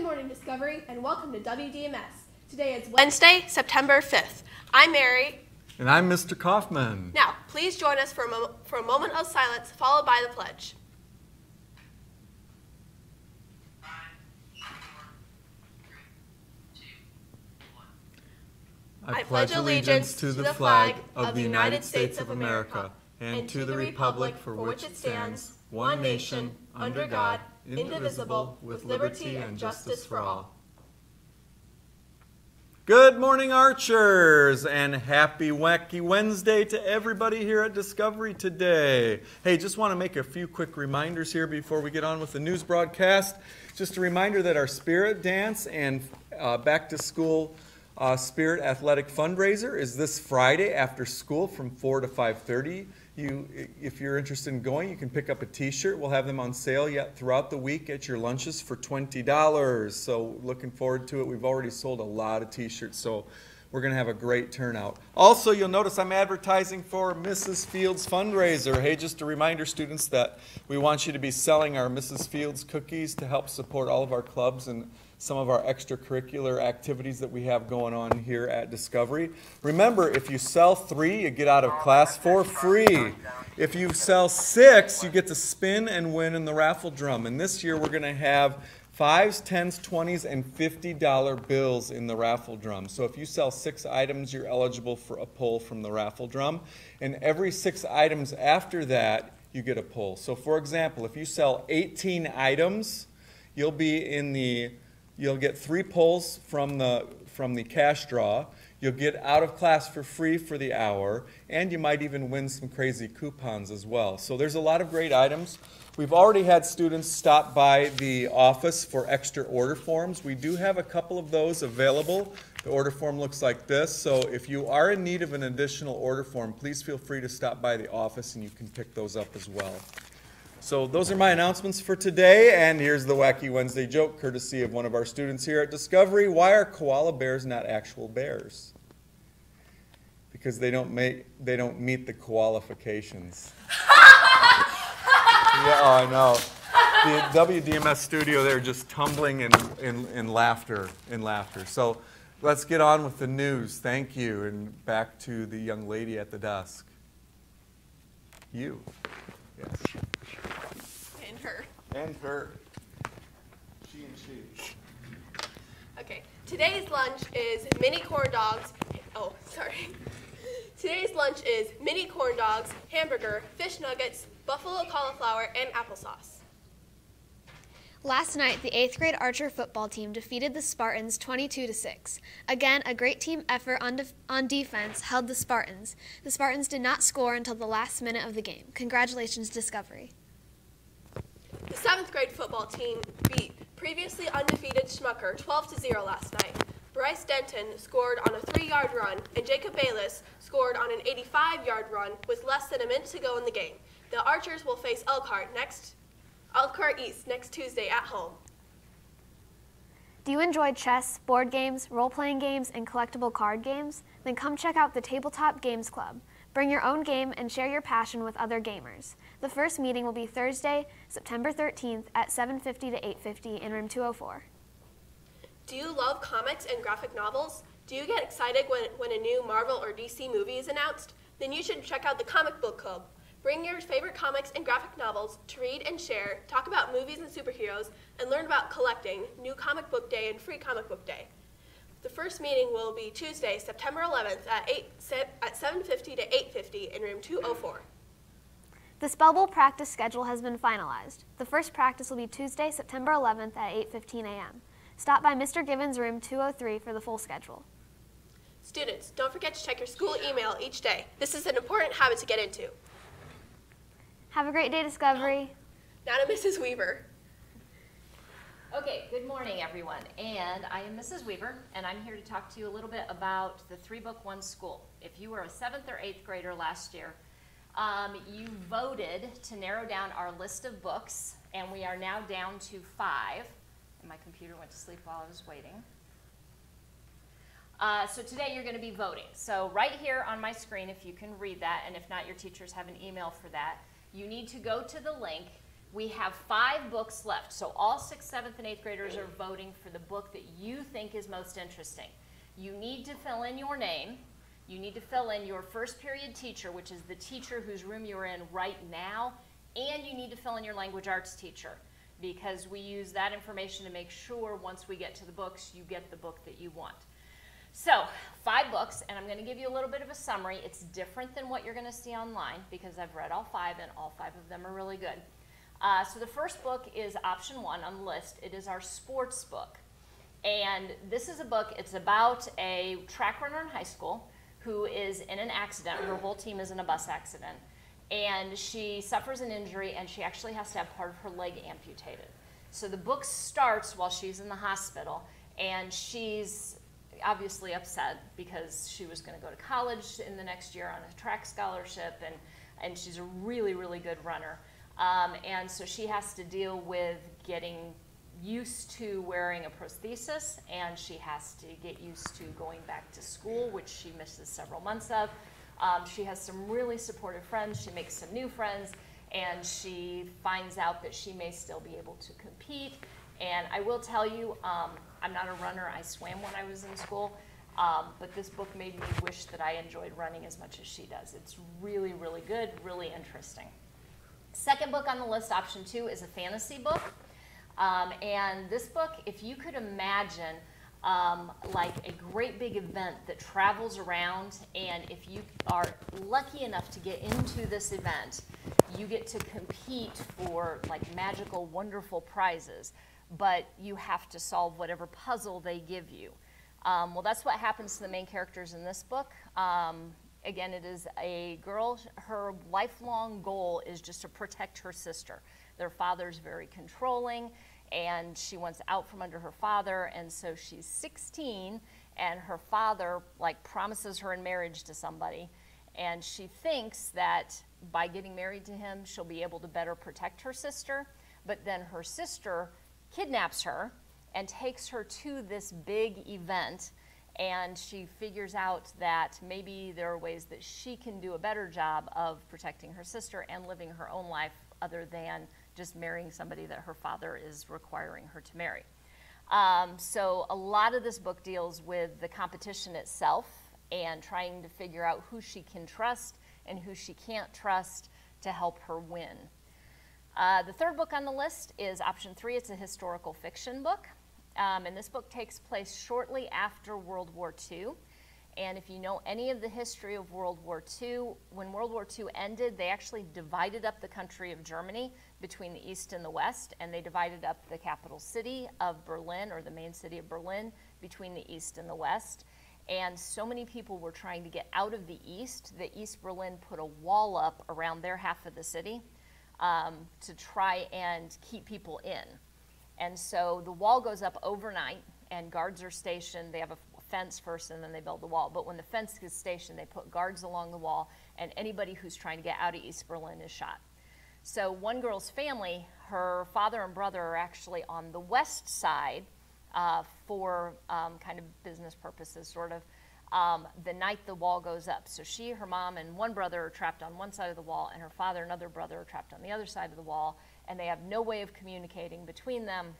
morning, Discovery, and welcome to WDMS. Today is Wednesday, September 5th. I'm Mary. And I'm Mr. Kaufman. Now, please join us for a moment of silence, followed by the pledge. I pledge allegiance to the flag of the United States of America and to the republic for which it stands, one nation, under God, indivisible, with liberty and justice for all. Good morning, Archers, and happy Wacky Wednesday to everybody here at Discovery today. Hey, just want to make a few quick reminders here before we get on with the news broadcast. Just a reminder that our Spirit Dance and Back to School Spirit Athletic Fundraiser is this Friday after school from 4 to 5:30. If you're interested in going, you can pick up a t-shirt. We'll have them on sale yet throughout the week at your lunches for $20. So looking forward to it. We've already sold a lot of t-shirts, so we're going to have a great turnout. Also, you'll notice I'm advertising for Mrs. Fields fundraiser. Hey, just a reminder, students, that we want you to be selling our Mrs. Fields cookies to help support all of our clubs and some of our extracurricular activities that we have going on here at Discovery. Remember, if you sell 3, you get out of class for free. If you sell 6, you get to spin and win in the raffle drum. And this year we're going to have 5s, 10s, 20s, and $50 bills in the raffle drum. So if you sell 6 items, you're eligible for a pull from the raffle drum. And every 6 items after that, you get a pull. So for example, if you sell 18 items, you'll get 3 pulls from the cash draw. You'll get out of class for free for the hour, and you might even win some crazy coupons as well. So there's a lot of great items. We've already had students stop by the office for extra order forms. We do have a couple of those available. The order form looks like this. So if you are in need of an additional order form, please feel free to stop by the office and you can pick those up as well. So those are my announcements for today, and here's the Wacky Wednesday joke, courtesy of one of our students here at Discovery. Why are koala bears not actual bears? Because they don't meet the qualifications. Yeah, oh, I know. The WDMS studio, they're just tumbling in laughter. So let's get on with the news. Thank you, and back to the young lady at the desk. You. Yes. And her. She and she. Okay, today's lunch is mini corn dogs. Oh, sorry. Today's lunch is mini corn dogs, hamburger, fish nuggets, buffalo cauliflower, and applesauce. Last night, the 8th grade Archer football team defeated the Spartans 22-6. Again, a great team effort on defense held the Spartans. The Spartans did not score until the last minute of the game. Congratulations, Discovery. The 7th grade football team beat previously undefeated Schmucker 12-0 last night. Bryce Denton scored on a 3-yard run, and Jacob Bayless scored on an 85-yard run with less than a minute to go in the game. The Archers will face Elkhart East next Tuesday at home. Do you enjoy chess, board games, role-playing games, and collectible card games? Then come check out the Tabletop Games Club. Bring your own game and share your passion with other gamers. The first meeting will be Thursday, September 13th at 7:50 to 8:50 in room 204. Do you love comics and graphic novels? Do you get excited when a new Marvel or DC movie is announced? Then you should check out the Comic Book Club. Bring your favorite comics and graphic novels to read and share, talk about movies and superheroes, and learn about collecting, New Comic Book Day and Free Comic Book Day. The first meeting will be Tuesday, September 11th at 7:50 to 8:50 in room 204. The Spell Bowl practice schedule has been finalized. The first practice will be Tuesday, September 11th at 8:15 a.m. Stop by Mr. Gibbons' room 203 for the full schedule. Students, don't forget to check your school email each day. This is an important habit to get into. Have a great day, Discovery. Now to Mrs. Weaver. Okay, good morning, everyone. And I am Mrs. Weaver, and I'm here to talk to you a little bit about the 3-Book 1 School. If you were a 7th or 8th grader last year, you voted to narrow down our list of books, and we are now down to 5. And my computer went to sleep while I was waiting. So today you're going to be voting. So right here on my screen, if you can read that, and if not, your teachers have an email for that, you need to go to the link We have 5 books left, so all 6th, 7th, and 8th graders are voting for the book that you think is most interesting. You need to fill in your name. You need to fill in your first period teacher, which is the teacher whose room you're in right now, and you need to fill in your language arts teacher, because we use that information to make sure once we get to the books, you get the book that you want. So, 5 books, and I'm going to give you a little bit of a summary. It's different than what you're going to see online, because I've read all 5, and all 5 of them are really good. So the first book is option 1 on the list. It is our sports book. And this is a book, it's about a track runner in high school who is in an accident. Her whole team is in a bus accident. And she suffers an injury, and she actually has to have part of her leg amputated. So the book starts while she's in the hospital, and she's obviously upset because she was going to go to college in the next year on a track scholarship, and she's a really, really good runner. And so she has to deal with getting used to wearing a prosthesis, and she has to get used to going back to school, which she misses several months of. She has some really supportive friends. She makes some new friends, and she finds out that she may still be able to compete. And I will tell you, I'm not a runner. I swam when I was in school, but this book made me wish that I enjoyed running as much as she does. It's really, really good, really interesting. Second book on the list, option 2, is a fantasy book. And this book, if you could imagine like a great big event that travels around, and if you are lucky enough to get into this event, you get to compete for like magical, wonderful prizes, but you have to solve whatever puzzle they give you. Well, that's what happens to the main characters in this book. Again, it is a girl. Her lifelong goal is just to protect her sister. Their father's very controlling, and she wants out from under her father, and so she's 16, and her father like promises her in marriage to somebody, and she thinks that by getting married to him, she'll be able to better protect her sister, but then her sister kidnaps her and takes her to this big event, and she figures out that maybe there are ways that she can do a better job of protecting her sister and living her own life other than just marrying somebody that her father is requiring her to marry. So a lot of this book deals with the competition itself and trying to figure out who she can trust and who she can't trust to help her win. The third book on the list is option 3. It's a historical fiction book. And this book takes place shortly after World War II. And if you know any of the history of World War II, when World War II ended, they actually divided up the country of Germany between the East and the West, and they divided up the capital city of Berlin, or the main city of Berlin, between the East and the West. And so many people were trying to get out of the East that East Berlin put a wall up around their half of the city to try and keep people in. And so the wall goes up overnight, and guards are stationed. They have a fence first, and then they build the wall. But when the fence is stationed, they put guards along the wall, and anybody who's trying to get out of East Berlin is shot. So one girl's family, her father and brother are actually on the west side for kind of business purposes, sort of, the night the wall goes up. So she, her mom, and one brother are trapped on one side of the wall, and her father and other brother are trapped on the other side of the wall, and they have no way of communicating between them.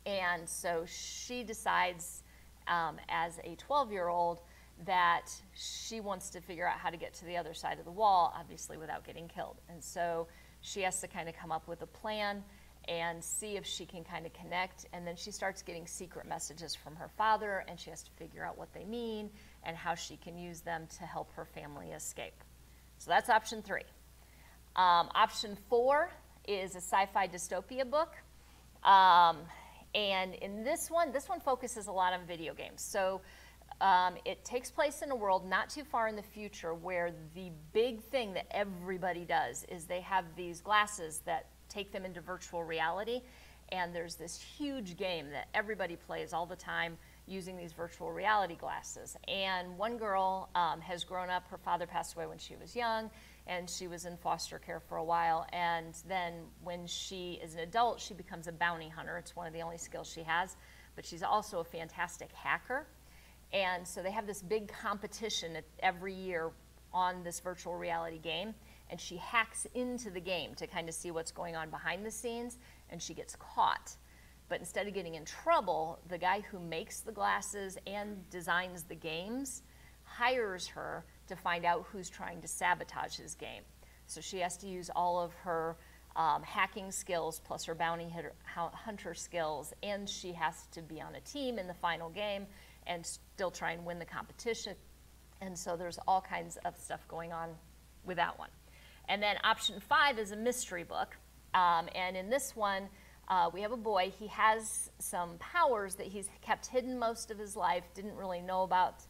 And so she decides, as a 12-year-old, that she wants to figure out how to get to the other side of the wall, obviously without getting killed. And so she has to kind of come up with a plan and see if she can kind of connect. And then she starts getting secret messages from her father, and she has to figure out what they mean and how she can use them to help her family escape. So that's option 3. Option 4 is a sci-fi dystopia book. And in this one focuses a lot on video games. So it takes place in a world not too far in the future where the big thing that everybody does is they have these glasses that take them into virtual reality. And there's this huge game that everybody plays all the time using these virtual reality glasses. And one girl has grown up. Her father passed away when she was young, and she was in foster care for a while. And then when she is an adult, she becomes a bounty hunter. It's one of the only skills she has. But she's also a fantastic hacker. And so they have this big competition every year on this virtual reality game, and she hacks into the game to kind of see what's going on behind the scenes, and she gets caught. But instead of getting in trouble, the guy who makes the glasses and designs the games hires her to find out who's trying to sabotage his game. So she has to use all of her hacking skills plus her bounty hunter skills, and she has to be on a team in the final game and still try and win the competition. And so there's all kinds of stuff going on with that one. And then option 5 is a mystery book. And in this one, we have a boy. He has some powers that he's kept hidden most of his life, didn't really know about.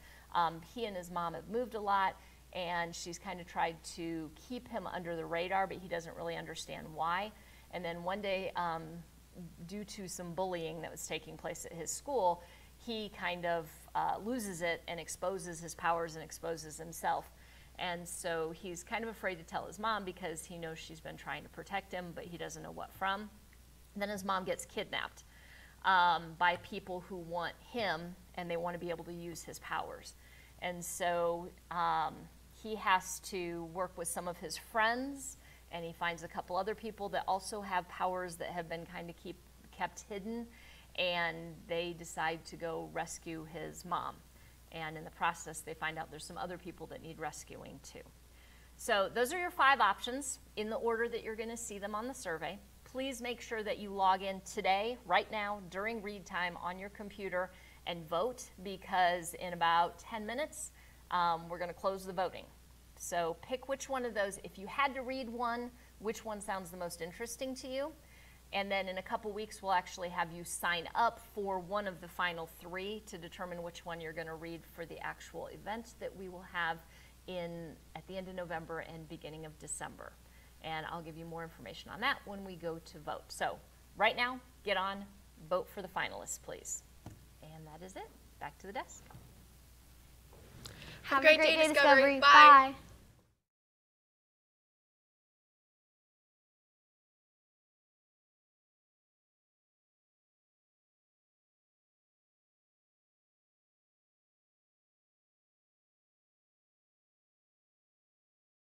He and his mom have moved a lot, and she's kind of tried to keep him under the radar, but he doesn't really understand why. And then one day, due to some bullying that was taking place at his school, he kind of loses it and exposes his powers and exposes himself. And so he's kind of afraid to tell his mom because he knows she's been trying to protect him, but he doesn't know what from. Then his mom gets kidnapped by people who want him, and they want to be able to use his powers. And so he has to work with some of his friends, and he finds a couple other people that also have powers that have been kind of kept hidden, and they decide to go rescue his mom. And in the process, they find out there's some other people that need rescuing too. So those are your 5 options in the order that you're going to see them on the survey. Please make sure that you log in today, right now, during read time on your computer and vote, because in about 10 minutes, we're going to close the voting. So pick which one of those. If you had to read one, which one sounds the most interesting to you? And then in a couple weeks, we'll actually have you sign up for one of the final 3 to determine which one you're going to read for the actual event that we will have at the end of November and beginning of December. And I'll give you more information on that when we go to vote. So right now, get on, vote for the finalists, please. And that is it. Back to the desk. Have a great day, Discovery. Bye.